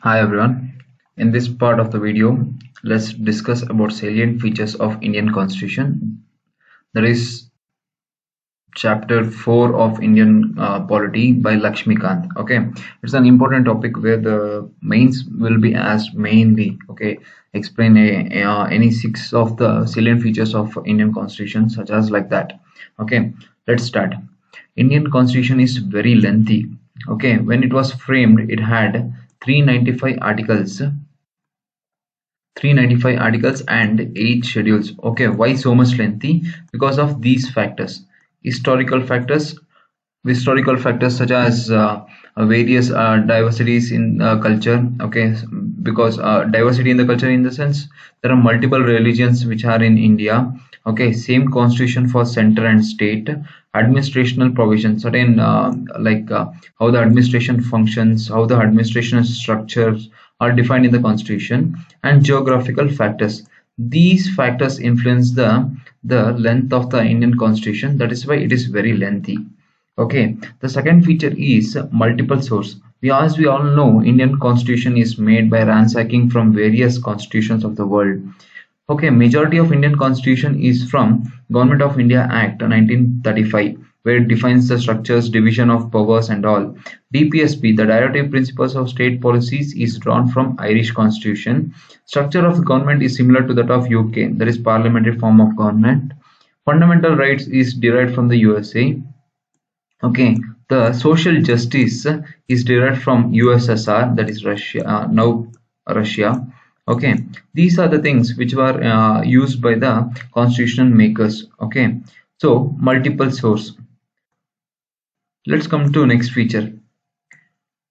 Hi everyone. In this part of the video, let's discuss about salient features of Indian Constitution. That is chapter 4 of Indian polity by Lakshmikant. Okay, it's an important topic where the mains will be asked mainly. Okay, explain any six of the salient features of Indian Constitution, such as like that. Okay, let's start. Indian Constitution is very lengthy. Okay, when it was framed, it had 395 articles 395 articles and 8 schedules. Okay, why so much lengthy? Because of these factors. Historical factors, historical factors such as various diversities in culture. Okay, because diversity in the culture, in the sense there are multiple religions which are in India. Okay, same constitution for center and state. Administrational provisions, certain how the administration functions, how the administration structures are defined in the constitution. And geographical factors, these factors influence the length of the Indian constitution. That is why it is very lengthy. Okay, the second feature is multiple source. As we all know, Indian constitution is made by ransacking from various constitutions of the world. Okay, majority of Indian constitution is from Government of India Act 1935, where it defines the structures, division of powers and all. DPSP, the Directive Principles of State Policies, is drawn from Irish constitution. Structure of the government is similar to that of UK, that is parliamentary form of government. Fundamental rights is derived from the USA. Okay, the social justice is derived from USSR, that is Russia, now Russia. Okay, these are the things which were used by the constitution makers. Okay, so multiple source. Let's come to next feature.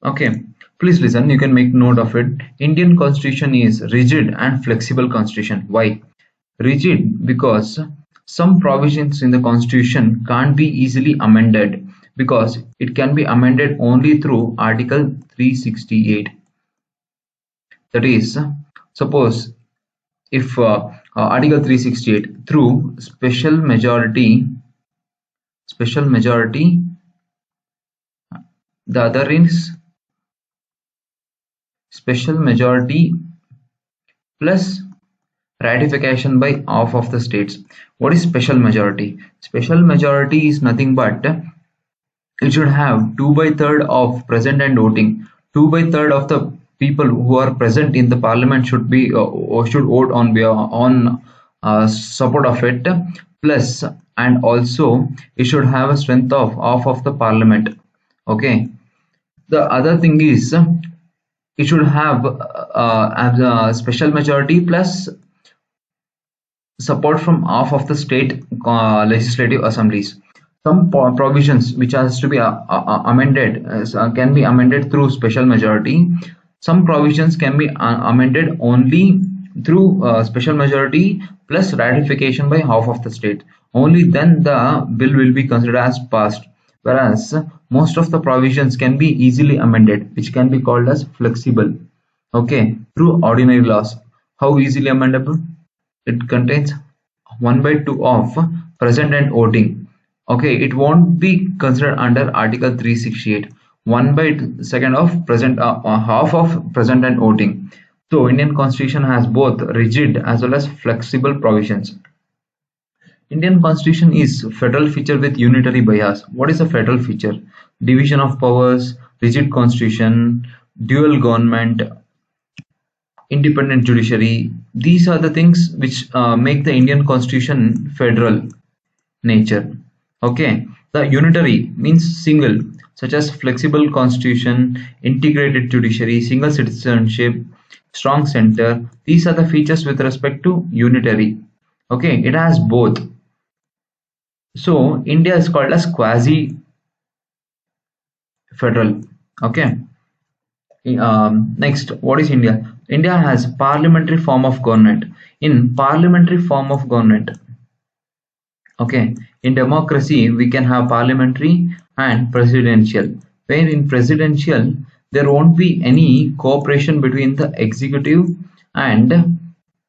Okay, please listen, you can make note of it. Indian constitution is rigid and flexible constitution. Why? Rigid because some provisions in the constitution can't be easily amended, because it can be amended only through Article 368. That is, suppose if Article 368 through special majority, the other is special majority plus ratification by half of the states. What is special majority? Special majority is nothing but it should have 2 by 3rd of present and voting. 2 by 3rd of the people who are present in the parliament should be or should vote on support of it, plus, and also it should have a strength of half of the parliament. Okay, the other thing is it should have a special majority plus support from half of the state legislative assemblies. Some provisions which has to be amended can be amended through special majority. Some provisions can be amended only through special majority plus ratification by half of the state. Only then the bill will be considered as passed. Whereas most of the provisions can be easily amended, which can be called as flexible. Okay, through ordinary laws. How easily amendable? It contains 1 by 2 of present and voting. Okay, it won't be considered under Article 368. 1 by 2 of present, half of present and voting. So Indian constitution has both rigid as well as flexible provisions. Indian constitution is federal feature with unitary bias. What is a federal feature? Division of powers, rigid constitution, dual government, independent judiciary. These are the things which make the Indian constitution federal nature. Okay, the unitary means single, such as flexible constitution, integrated judiciary, single citizenship, strong center. These are the features with respect to unitary. Okay, it has both. So India is called as quasi federal. Okay. Next, what is India? India has parliamentary form of government. In parliamentary form of government, okay, in democracy we can have parliamentary and presidential. Where in presidential there won't be any cooperation between the executive and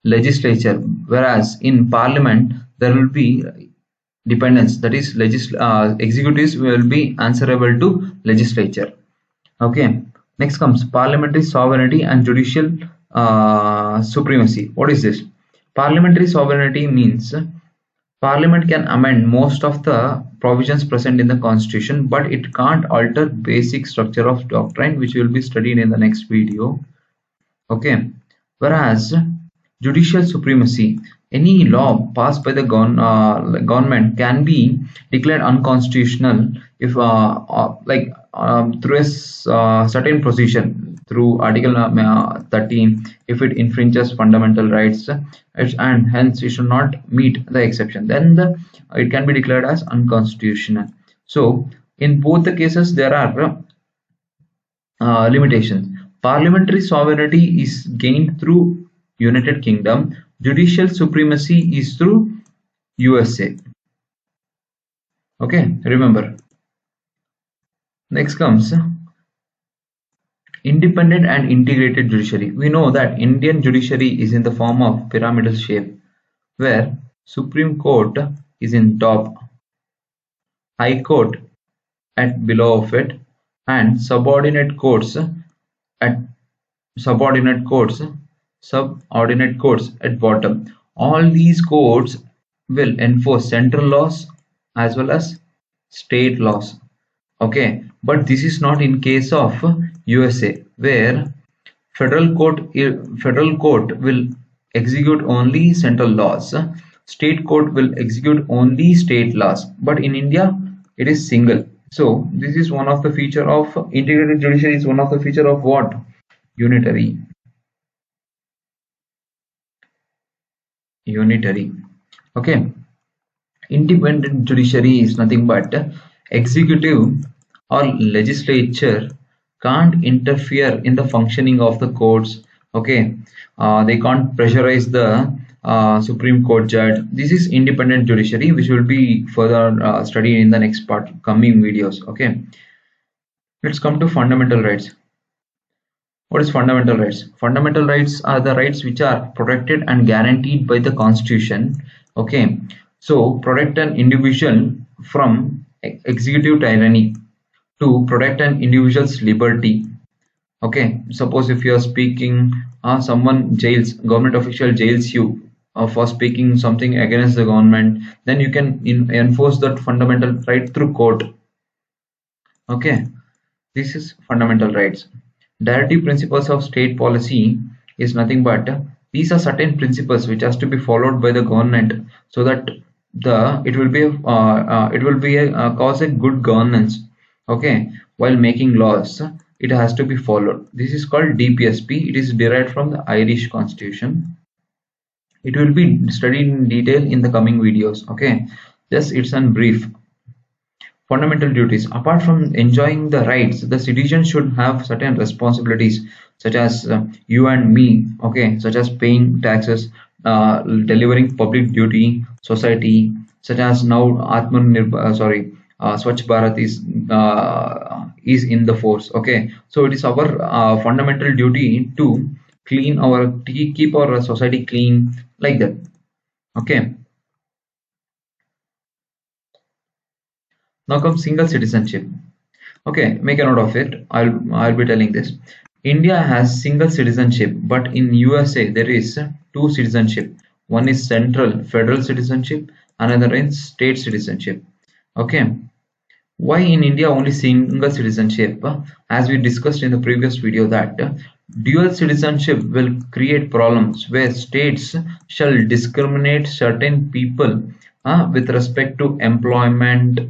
legislature, whereas in parliament there will be dependence, that is executives will be answerable to legislature. Okay, Next comes parliamentary sovereignty and judicial supremacy. What is this? Parliamentary sovereignty means Parliament can amend most of the provisions present in the Constitution, but it can't alter basic structure of doctrine, which will be studied in the next video. Okay. Whereas judicial supremacy, any law passed by the government can be declared unconstitutional if through a certain position through Article 13 if it infringes fundamental rights and hence it should not meet the exception, then it can be declared as unconstitutional. So in both the cases there are limitations. Parliamentary sovereignty is gained through United Kingdom. Judicial supremacy is through USA. Okay, remember. Next comes independent and integrated judiciary. We know that Indian judiciary is in the form of pyramidal shape, where Supreme Court is in top, High Court at below of it, and subordinate courts at subordinate courts at bottom. All these courts will enforce central laws as well as state laws. Okay, but this is not in case of USA, where federal court will execute only central laws, state court will execute only state laws, but in India it is single. So this is one of the feature of integrated judiciary, is one of the feature of what? Unitary. Okay. Independent judiciary is nothing but executive or legislature can't interfere in the functioning of the courts. Okay, they can't pressurize the Supreme Court judge. This is independent judiciary, which will be further studied in the next coming videos. Okay, let's come to fundamental rights. What is fundamental rights? Fundamental rights are the rights which are protected and guaranteed by the Constitution. Okay, so protect an individual from executive tyranny, to protect an individual's liberty. Okay, suppose if you are speaking, government official jails you for speaking something against the government, then you can enforce that fundamental right through court. Okay, this is fundamental rights. Directive principles of state policy is nothing but these are certain principles which has to be followed by the government so that it will be cause a good governance. Okay, while making laws, it has to be followed. This is called DPSP. It is derived from the Irish Constitution. It will be studied in detail in the coming videos. Okay, just it's in brief. Fundamental duties. Apart from enjoying the rights, the citizen should have certain responsibilities, such as you and me. Okay, such as paying taxes, delivering public duty, society, such as now Swachh Bharat is in the force. Okay, so it is our fundamental duty to keep our society clean, like that. Okay. Now comes single citizenship. Okay, make a note of it. I'll be telling this. India has single citizenship, but in USA there is two citizenship. One is central federal citizenship, another is state citizenship. Okay. Why in India only single citizenship? As we discussed in the previous video, that dual citizenship will create problems where states shall discriminate certain people with respect to employment,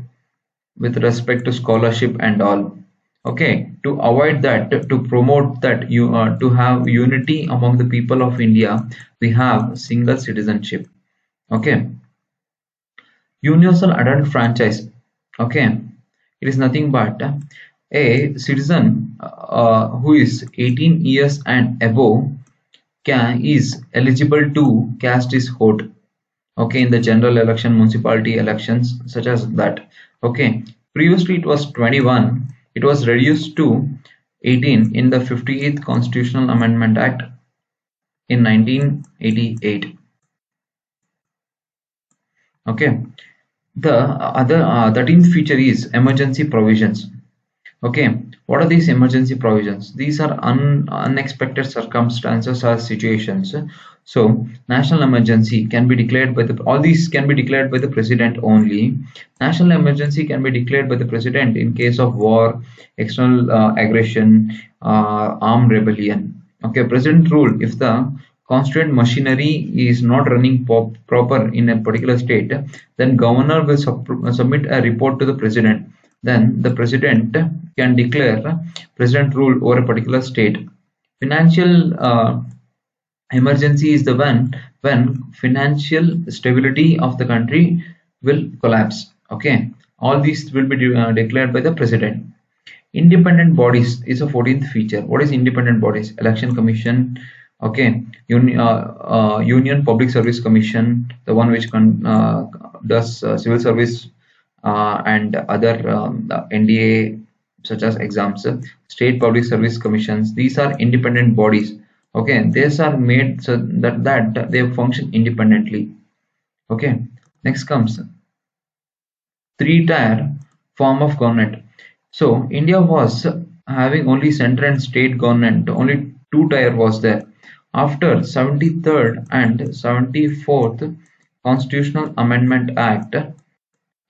with respect to scholarship and all. Okay, to avoid that, to promote that, to have unity among the people of India, we have single citizenship. Okay, universal adult franchise. Okay, it is nothing but a citizen who is 18 years and above is eligible to cast his vote. Okay, in the general election, municipality elections, such as that. Okay, previously it was 21. It was reduced to 18 in the 58th Constitutional Amendment Act in 1988. Okay, the other 13th feature is emergency provisions. Okay, what are these emergency provisions? These are unexpected circumstances or situations. So, national emergency can be declared by all these can be declared by the president only. National emergency can be declared by the president in case of war, external aggression, armed rebellion. Okay, president rule if the constituent machinery is not running proper in a particular state, then governor will submit a report to the president. Then the president can declare president rule over a particular state. Financial emergency is the one when financial stability of the country will collapse. Okay, all these will be declared by the president. Independent bodies is a 14th feature. What is independent bodies? Election Commission, okay, Union Public Service Commission, the one which does civil service and other NDA such as exams, state public service commissions. These are independent bodies. Okay, these are made so that they function independently. Okay, next comes three-tier form of government. So India was having only central and state government. Only two-tier was there. After 73rd and 74th Constitutional Amendment Act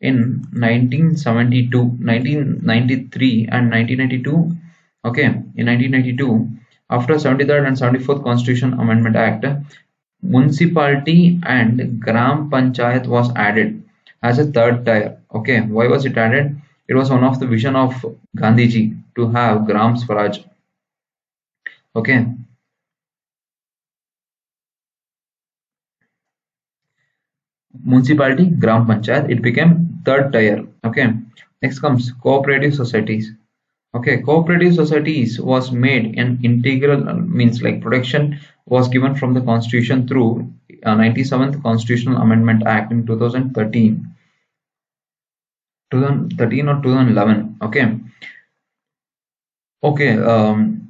in 1972, 1993 and 1992. Okay, in 1992, after 73rd and 74th Constitution Amendment Act, municipality and Gram Panchayat was added as a third tier. Okay, why was it added? It was one of the vision of Gandhiji to have Gram Swaraj. Okay. Municipality, Gram Panchayat, it became third tier. Okay. Next comes cooperative societies. Okay, cooperative societies was made an integral means like protection was given from the constitution through 97th Constitutional Amendment Act in 2013. 2013 or 2011. Okay. Okay,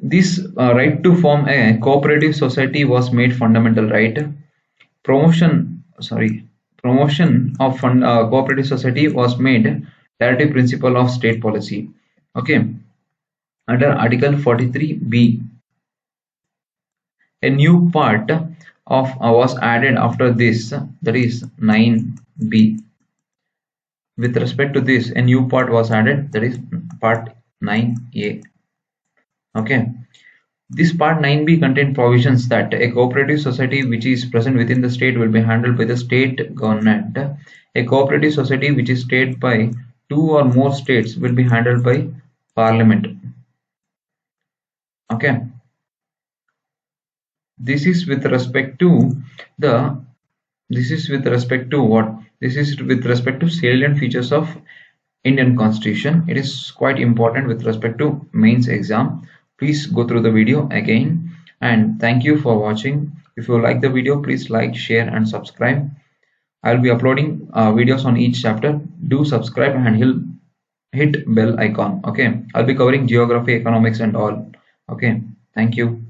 this right to form a cooperative society was made fundamental right. Promotion of cooperative society was made directive principle of state policy. Okay, under Article 43B, a new part of was added after this, that is 9B. With respect to this, a new part was added, that is part 9A. Okay, this part 9B contained provisions that a cooperative society which is present within the state will be handled by the state government. A cooperative society which is stayed by two or more states will be handled by parliament. Okay, this is with respect to the this is with respect to what? This is with respect to salient features of Indian Constitution. It is quite important with respect to mains exam. Please go through the video again, and thank you for watching. If you like the video, please like, share and subscribe. I'll be uploading videos on each chapter. Do subscribe and hit bell icon. Okay, I'll be covering geography, economics and all. Okay, thank you.